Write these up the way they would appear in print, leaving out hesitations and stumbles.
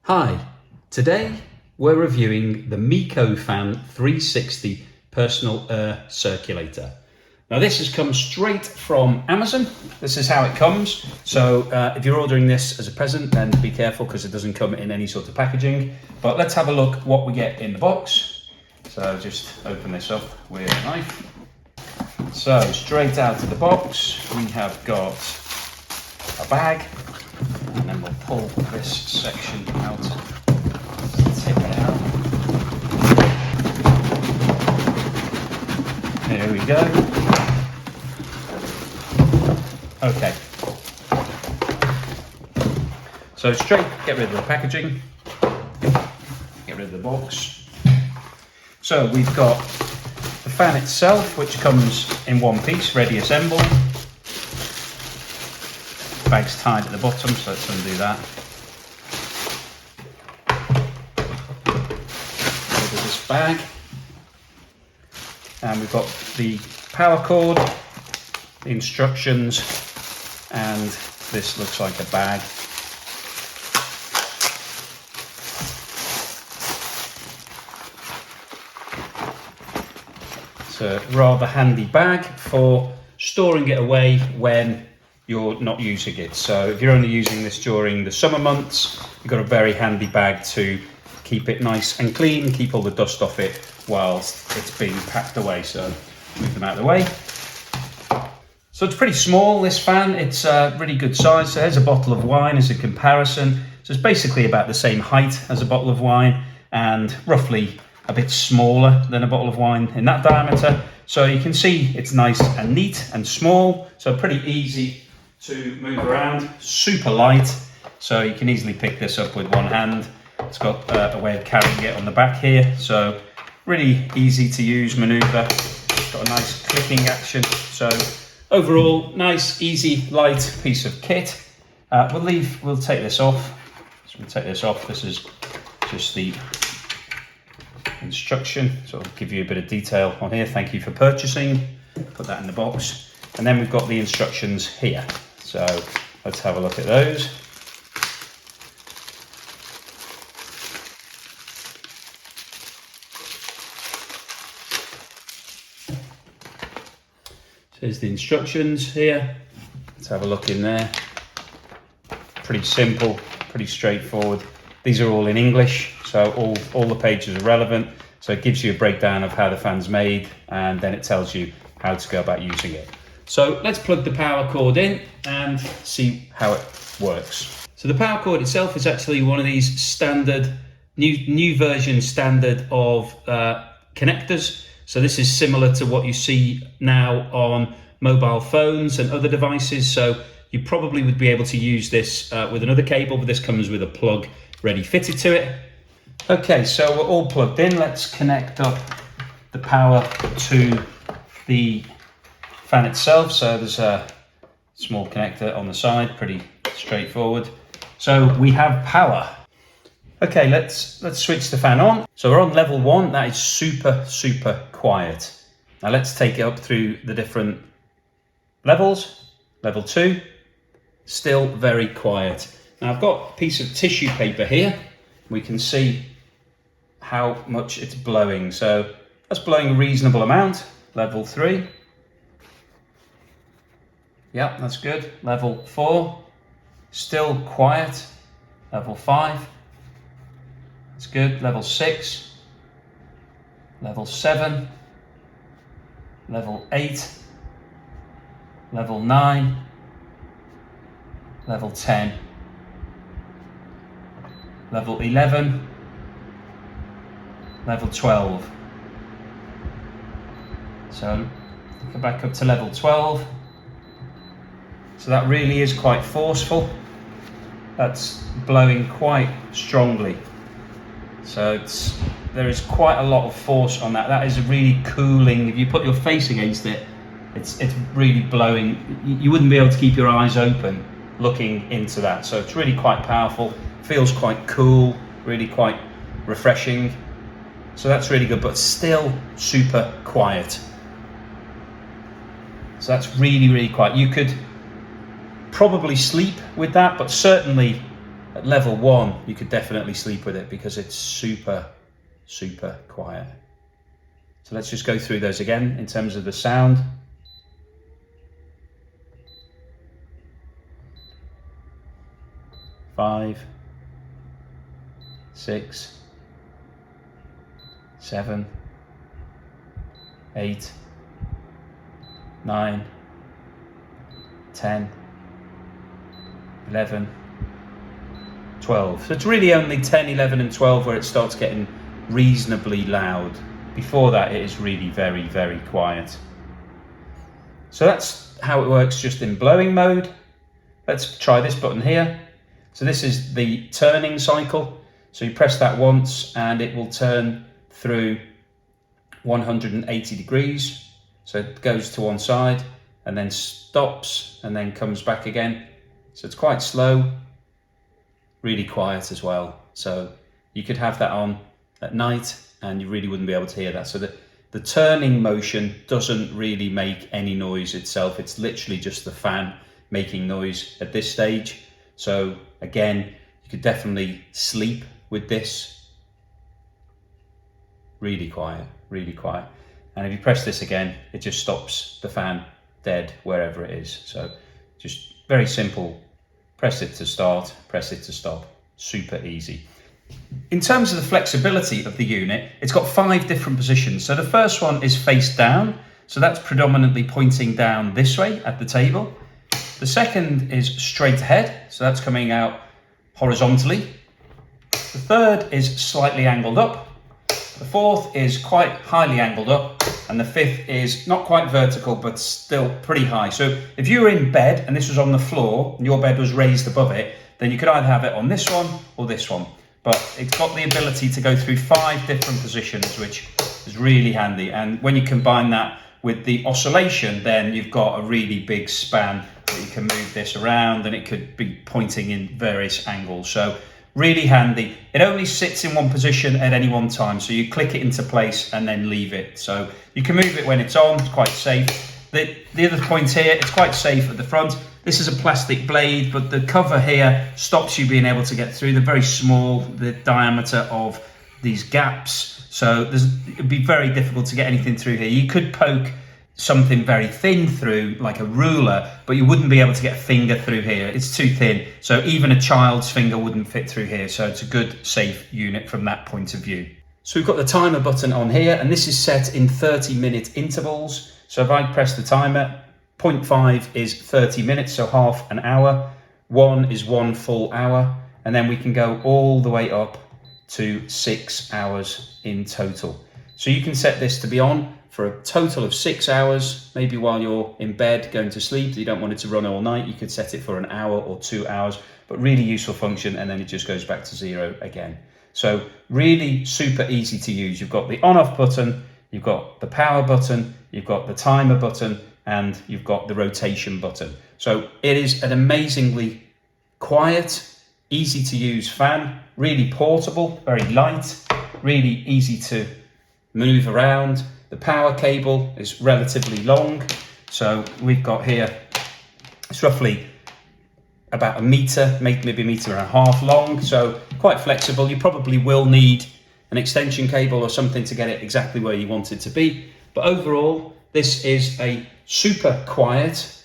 Hi, today we're reviewing the MeacoFan 360 Personal Air Circulator. Now this has come straight from Amazon. This is how it comes. So if you're ordering this as a present, then be careful because it doesn't come in any sort of packaging. But let's have a look what we get in the box. So just open this up with a knife. So straight out of the box, we have got a bag. And then we'll pull this section out, take it out. There we go. Okay. So straight, get rid of the packaging, get rid of the box. So we've got the fan itself, which comes in one piece, ready assembled. Bag's tied at the bottom, so let's undo that. Rid of this bag. And we've got the power cord, the instructions, and this looks like a bag. It's a rather handy bag for storing it away when you're not using it. So if you're only using this during the summer months, you've got a very handy bag to keep it nice and clean, keep all the dust off it whilst it's being packed away. So move them out of the way. So it's pretty small, this fan. It's a really good size. So there's a bottle of wine as a comparison. So it's basically about the same height as a bottle of wine and roughly a bit smaller than a bottle of wine in that diameter. So you can see it's nice and neat and small. So pretty easy to move around, super light, so you can easily pick this up with one hand. It's got a way of carrying it on the back here, so really easy to use maneuver. It's got a nice clicking action, so overall nice, easy, light piece of kit. We'll take this off. So we'll take this off. This is just the instruction, so I'll give you a bit of detail on here. Thank you for purchasing. Put that in the box, and then we've got the instructions here. So let's have a look at those. So here's the instructions here. Let's have a look in there. Pretty simple, pretty straightforward. These are all in English, so all the pages are relevant. So it gives you a breakdown of how the fan's made, and then it tells you how to go about using it. So let's plug the power cord in and see how it works. So the power cord itself is actually one of these standard, new version standard of connectors. So this is similar to what you see now on mobile phones and other devices. So you probably would be able to use this with another cable, but this comes with a plug ready fitted to it. Okay, so we're all plugged in. Let's connect up the power to the fan itself. So there's a small connector on the side, pretty straightforward. So we have power. Okay, let's switch the fan on. So we're on level 1. That is super quiet. Now let's take it up through the different levels. Level 2, still very quiet. Now I've got a piece of tissue paper here. We can see how much it's blowing. So that's blowing a reasonable amount. Level 3. Yep, that's good. Level 4, still quiet. Level 5, that's good. Level 6, level 7, level 8, level 9, level 10, level 11, level 12. So go back up to level 12. So that really is quite forceful. That's blowing quite strongly. So there is quite a lot of force on that. That is really cooling. If you put your face against it, it's really blowing. You wouldn't be able to keep your eyes open looking into that. So it's really quite powerful. Feels quite cool, really quite refreshing. So that's really good, but still super quiet. So that's really quiet. You could probably sleep with that, but certainly at level 1, you could definitely sleep with it because it's super, super quiet. So let's just go through those again in terms of the sound. Five, 6, 7, 8, 9, 10, 11, 12. So it's really only 10, 11 and 12 where it starts getting reasonably loud. Before that, it is really very, very quiet. So that's how it works just in blowing mode. Let's try this button here. So this is the turning cycle. So you press that once and it will turn through 180 degrees. So it goes to one side and then stops and then comes back again. So it's quite slow, really quiet as well. So you could have that on at night and you really wouldn't be able to hear that. So the turning motion doesn't really make any noise itself. It's literally just the fan making noise at this stage. So again, you could definitely sleep with this. Really quiet, really quiet. And if you press this again, it just stops the fan dead wherever it is. So just very simple. Press it to start, press it to stop. Super easy. In terms of the flexibility of the unit, it's got 5 different positions. So the first one is face down. So that's predominantly pointing down this way at the table. The second is straight ahead. So that's coming out horizontally. The third is slightly angled up. The fourth is quite highly angled up. And the fifth is not quite vertical, but still pretty high. So if you were in bed and this was on the floor and your bed was raised above it, then you could either have it on this one or this one. But it's got the ability to go through 5 different positions, which is really handy. And when you combine that with the oscillation, then you've got a really big span that you can move this around and it could be pointing in various angles. So really handy. It only sits in one position at any one time. So you click it into place and then leave it. So you can move it when it's on, it's quite safe. The other point here, it's quite safe at the front. This is a plastic blade, but the cover here stops you being able to get through. They're very small, the diameter of these gaps. So it'd be very difficult to get anything through here. You could poke something very thin through, like a ruler, but you wouldn't be able to get a finger through here. It's too thin. So even a child's finger wouldn't fit through here. So it's a good, safe unit from that point of view. So we've got the timer button on here, and this is set in 30-minute intervals. So if I press the timer, 0.5 is 30 minutes, so half an hour. 1 is 1 full hour. And then we can go all the way up to 6 hours in total. So you can set this to be on for a total of 6 hours, maybe while you're in bed going to sleep. You don't want it to run all night. You could set it for an hour or 2 hours, but really useful function. And then it just goes back to 0 again. So really super easy to use. You've got the on-off button, you've got the power button, you've got the timer button, and you've got the rotation button. So it is an amazingly quiet, easy to use fan, really portable, very light, really easy to move around. The power cable is relatively long. So we've got here, it's roughly about 1 meter, maybe 1.5 meters long. So quite flexible. You probably will need an extension cable or something to get it exactly where you want it to be. But overall, this is a super quiet,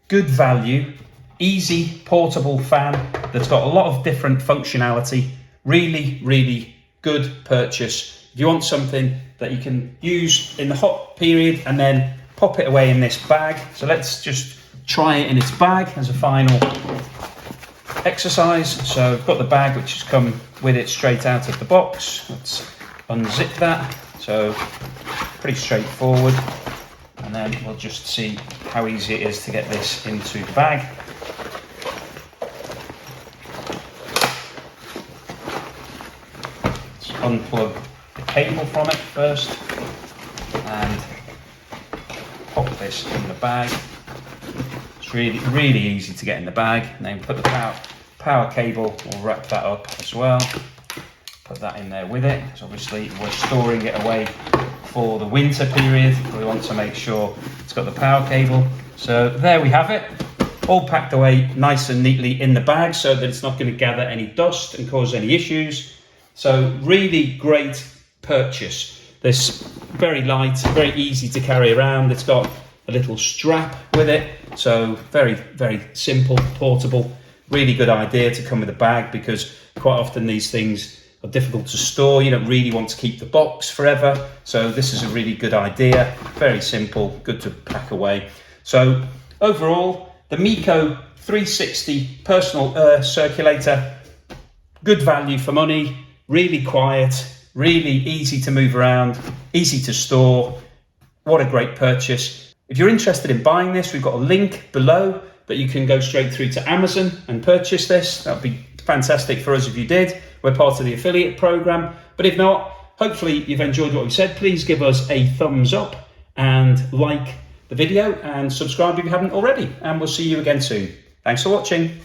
good value, easy portable fan that's got a lot of different functionality. Really, really good purchase. If you want something that you can use in the hot period and then pop it away in this bag. So let's just try it in its bag as a final exercise. So I've got the bag which has come with it straight out of the box. Let's unzip that. So pretty straightforward. And then we'll just see how easy it is to get this into the bag. Let's unplug the cable from it first and pop this in the bag. It's really, really easy to get in the bag. And then put the power cable, we'll wrap that up as well. Put that in there with it, because obviously we're storing it away for the winter period. We want to make sure it's got the power cable. So there we have it. all packed away nice and neatly in the bag so that it's not going to gather any dust and cause any issues. So really great purchase. This very light, very easy to carry around. It's got a little strap with it, so very, very simple, portable. Really good idea to come with a bag, because quite often these things are difficult to store. You don't really want to keep the box forever, so this is a really good idea. Very simple, good to pack away. So overall, the Meaco 360 Personal Air Circulator, good value for money, really quiet, really easy to move around, easy to store. What a great purchase. If you're interested in buying this, we've got a link below that you can go straight through to Amazon and purchase this. That would be fantastic for us if you did. We're part of the affiliate program. But if not, hopefully you've enjoyed what we said. Please give us a thumbs up and like the video and subscribe if you haven't already. And we'll see you again soon. Thanks for watching.